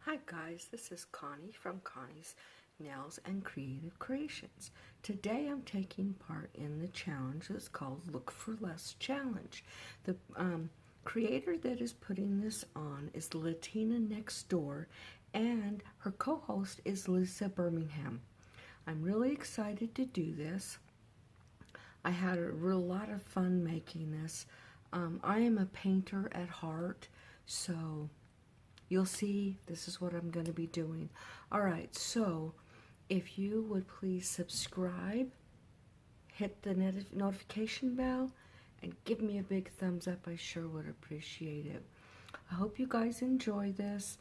Hi guys, this is Connie from Connie's Nails and Creative Creations. Today I'm taking part in the challenge that's called Look for Less Challenge. The creator that is putting this on is Latina next door, and her co-host is Lisa Birmingham. I'm really excited to do this. I had a real lot of fun making this. I am a painter at heart, so you'll see this is what I'm going to be doing. Alright, so if you would please subscribe, hit the notification bell, and give me a big thumbs up. I sure would appreciate it. I hope you guys enjoy this.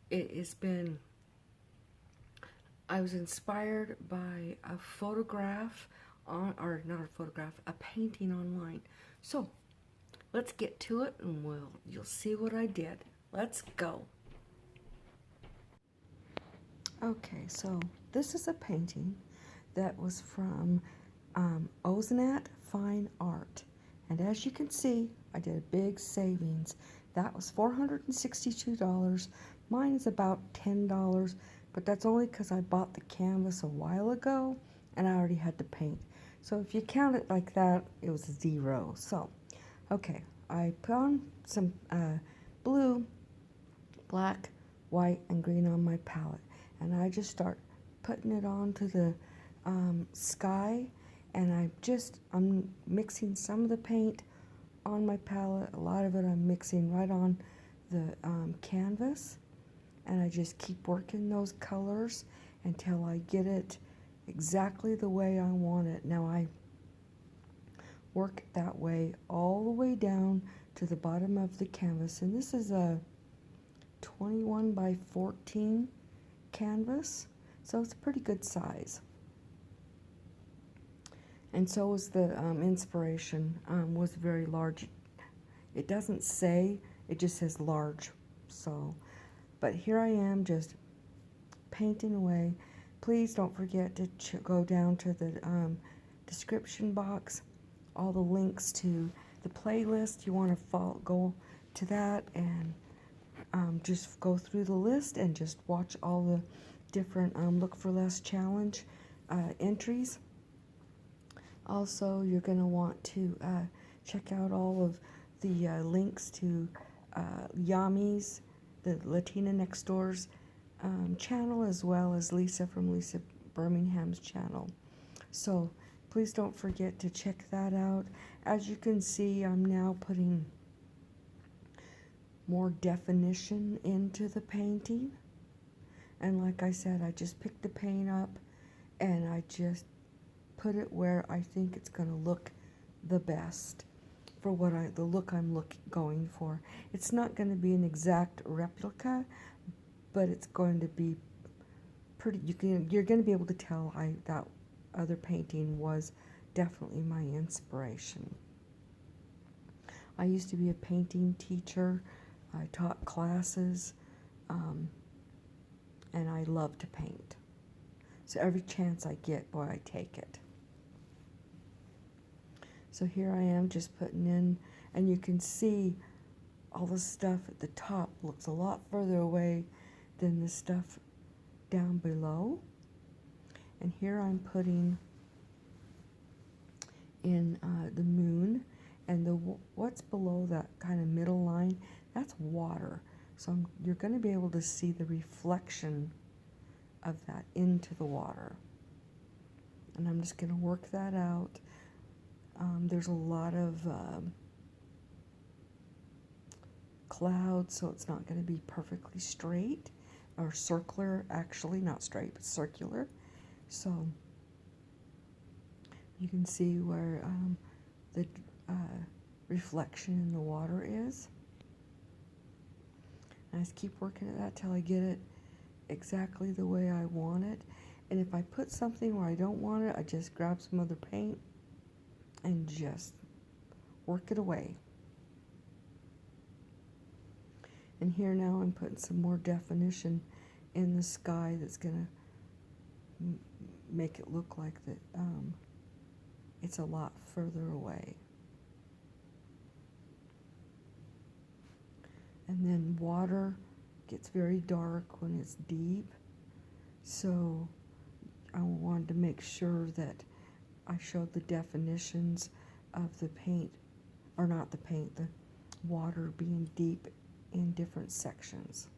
It has been, I was inspired by a photograph, or not a photograph, a painting online. So let's get to it and you'll see what I did. Let's go. Okay, so this is a painting that was from Oznat Fine Art. And as you can see, I did a big savings. That was $462. Mine is about $10, but that's only because I bought the canvas a while ago and I already had to paint. So if you count it like that, it was 0. So, okay, I put on some blue, black, white, and green on my palette, and I just start putting it onto the sky, and I'm mixing some of the paint on my palette. A lot of it I'm mixing right on the canvas, and I just keep working those colors until I get it exactly the way I want it. Now I work that way all the way down to the bottom of the canvas, and this is a 21 by 14 canvas, so it's a pretty good size. And so was the inspiration, was very large. It doesn't say, it just says large. So, but here I am just painting away. Please don't forget to go down to the description box, all the links to the playlist. You want to go to that and just go through the list and just watch all the different Look for Less challenge entries. Also, you're going to want to check out all of the links to Yami's, the Latina Next Door's channel, as well as Lisa from Lisa Birmingham's channel. So please don't forget to check that out. As you can see, I'm now putting more definition into the painting, and like I said, I just picked the paint up and I just put it where I think it's going to look the best for what the look I'm going for. It's not going to be an exact replica, but it's going to be pretty. You're going to be able to tell that other painting was definitely my inspiration. I used to be a painting teacher. I taught classes, and I love to paint. So every chance I get, boy, I take it. So here I am just putting in, and you can see all the stuff at the top looks a lot further away than the stuff down below. And here I'm putting in the moon, and what's below that kind of middle line, that's water. So you're going to be able to see the reflection of that into the water. And I'm just going to work that out. There's a lot of clouds, so it's not going to be perfectly straight or circular, actually not straight, but circular. So you can see where the reflection in the water is. And I just keep working at that till I get it exactly the way I want it. And if I put something where I don't want it, I just grab some other paint and just work it away. And here now I'm putting some more definition in the sky that's going to make it look like that it's a lot further away. And then water gets very dark when it's deep. So I wanted to make sure that I showed the definitions of the paint, or not the paint, the water being deep in different sections.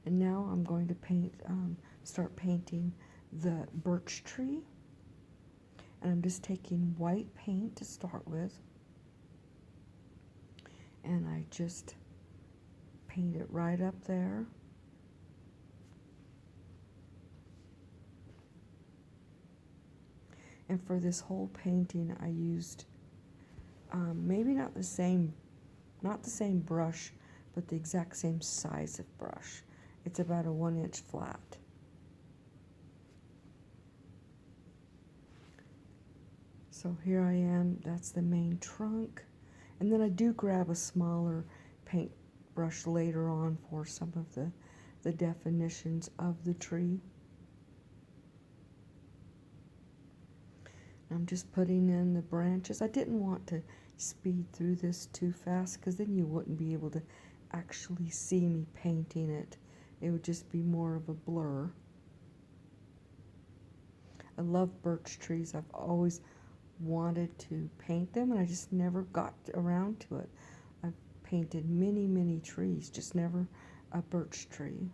And now I'm going to start painting the birch tree. And I'm just taking white paint to start with. And I just paint it right up there. And for this whole painting, I used maybe not the same brush, but the exact same size of brush. It's about a 1-inch flat. So here I am, that's the main trunk. And then I do grab a smaller paint brush later on for some of the definitions of the tree. I'm just putting in the branches. I didn't want to speed through this too fast because then you wouldn't be able to actually see me painting it. It would just be more of a blur. I love birch trees. I've always wanted to paint them and I just never got around to it. I've painted many trees, just never a birch tree.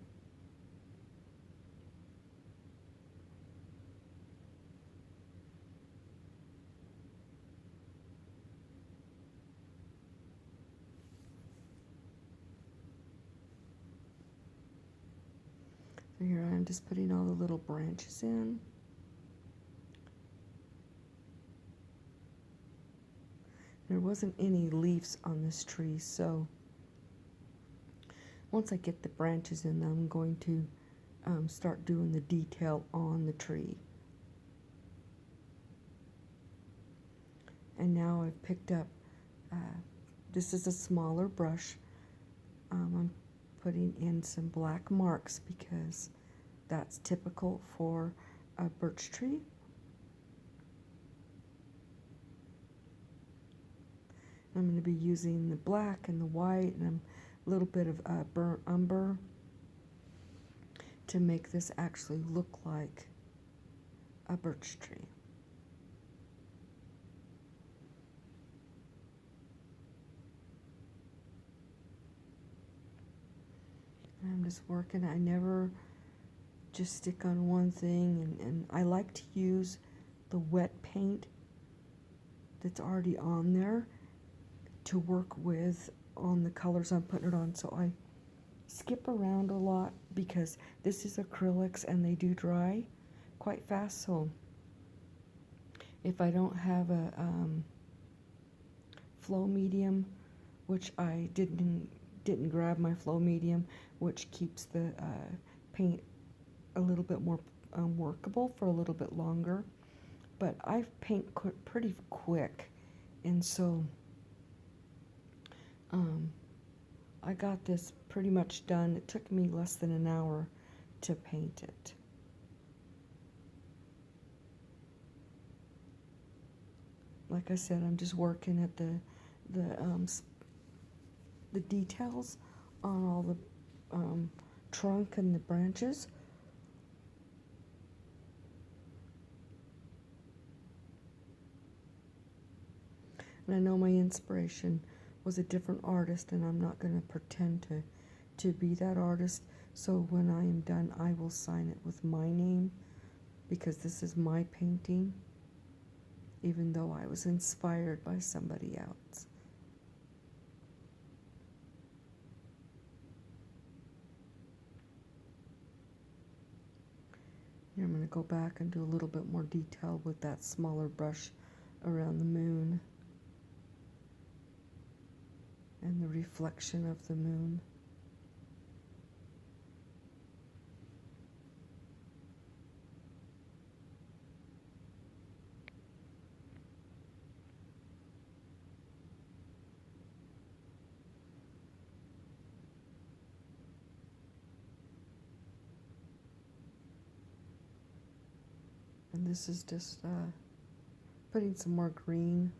So here I am just putting all the little branches in. There wasn't any leaves on this tree, so once I get the branches in, I'm going to start doing the detail on the tree. And now I've picked up, this is a smaller brush. I'm putting in some black marks because that's typical for a birch tree. I'm going to be using the black and the white and a little bit of burnt umber to make this actually look like a birch tree. And I'm just working. I never just stick on one thing, and I like to use the wet paint that's already on there to work with on the colors I'm putting it on. So I skip around a lot because this is acrylics and they do dry quite fast. So if I don't have a flow medium, which I didn't grab my flow medium, which keeps the paint a little bit more workable for a little bit longer, but I paint pretty quick, and so I got this pretty much done. It took me less than an hour to paint it. Like I said, I'm just working at the details on all the trunk and the branches. And I know my inspiration was a different artist, and I'm not going to pretend to be that artist. So when I am done, I will sign it with my name because this is my painting, even though I was inspired by somebody else. Here I'm going to go back and do a little bit more detail with that smaller brush around the moon and the reflection of the moon. And this is just putting some more green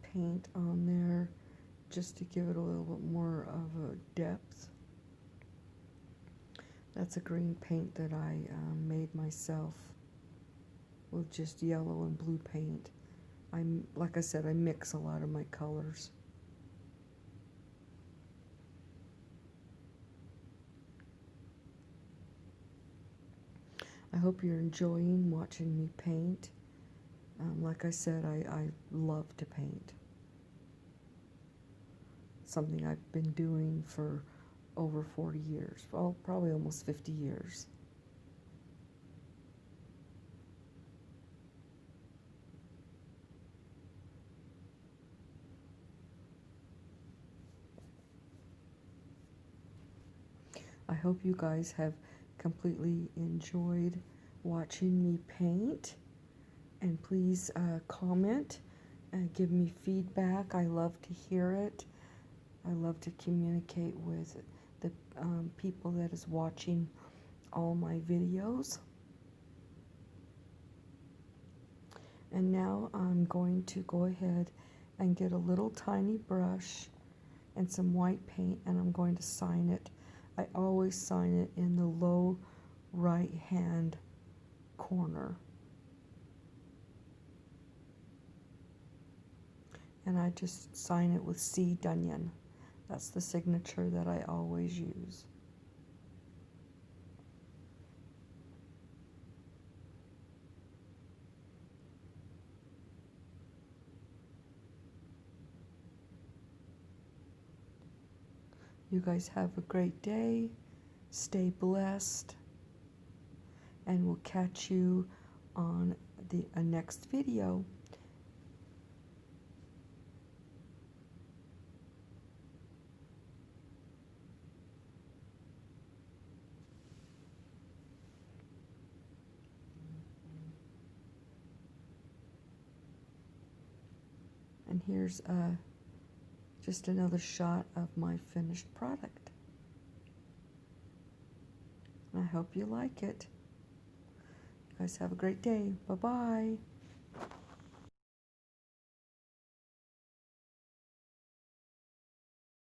paint on there just to give it a little bit more of a depth. That's a green paint that I made myself with just yellow and blue paint. Like I said, I mix a lot of my colors. I hope you're enjoying watching me paint. Like I said, I love to paint. Something I've been doing for over 40 years, well, probably almost 50 years. I hope you guys have completely enjoyed watching me paint. And please comment and give me feedback. I love to hear it. I love to communicate with the people that is watching all my videos. And now I'm going to go ahead and get a little tiny brush and some white paint, and I'm going to sign it. I always sign it in the low right hand corner. And I just sign it with C. Dunyan. That's the signature that I always use. You guys have a great day. Stay blessed. And we'll catch you on the next video. And here's just another shot of my finished product. I hope you like it. You guys have a great day. Bye-bye.